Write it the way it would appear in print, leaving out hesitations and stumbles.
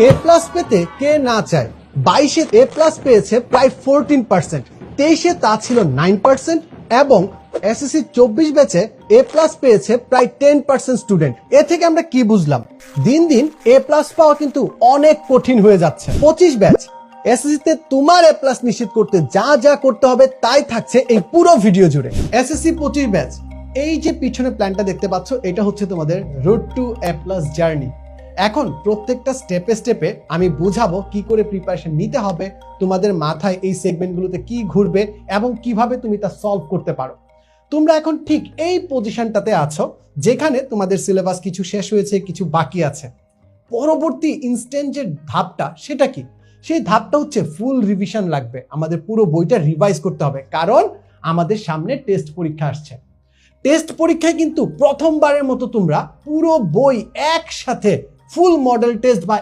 এ plus পেতে কে না চায়? 22-এ এ প্লাস পেয়েছে প্রায় 14%, 23-এ তা ছিল 9% এবং এসএসসি 24 ব্যাচে এ প্লাস পেয়েছে প্রায় 10% স্টুডেন্ট। এ থেকে আমরা কি বুঝলাম? দিন দিন এ প্লাস পাওয়া কিন্তু অনেক কঠিন হয়ে যাচ্ছে। 25 ব্যাচ এসএসসিতে তোমার এ প্লাস নিশ্চিত করতে যা যা করতে হবে তাই থাকছে এই পুরো ভিডিও জুড়ে। এসএসসি 25 ব্যাচ, এই যে পিছনে প্ল্যানটা দেখতে পাচ্ছ, এটা হচ্ছে তোমাদের রোড টু এ প্লাস জার্নি। এখন প্রত্যেকটা স্টেপে স্টেপে আমি বুঝাবো কি করে প্রিপারেশন নিতে হবে, তোমাদের মাথায় এই সেগমেন্টগুলোতে কি ঘুরবে এবং কিভাবে তুমি তা সলভ করতে পারো। তোমরা এখন ঠিক এই পজিশনটাতে আছো যেখানে তোমাদের সিলেবাস কিছু শেষ হয়েছে, কিছু বাকি আছে। পরবর্তী ইনস্ট্যান্ট যে ধাপটা, সেটা কি? সেই ধাপটা হচ্ছে ফুল রিভিশন লাগবে। আমাদের পুরো বইটা রিভাইজ করতে হবে, কারণ আমাদের সামনে টেস্ট পরীক্ষা আসছে। টেস্ট পরীক্ষায় কিন্তু প্রথমবারের মতো তোমরা পুরো বই একসাথে ফুল মডেল টেস্ট বা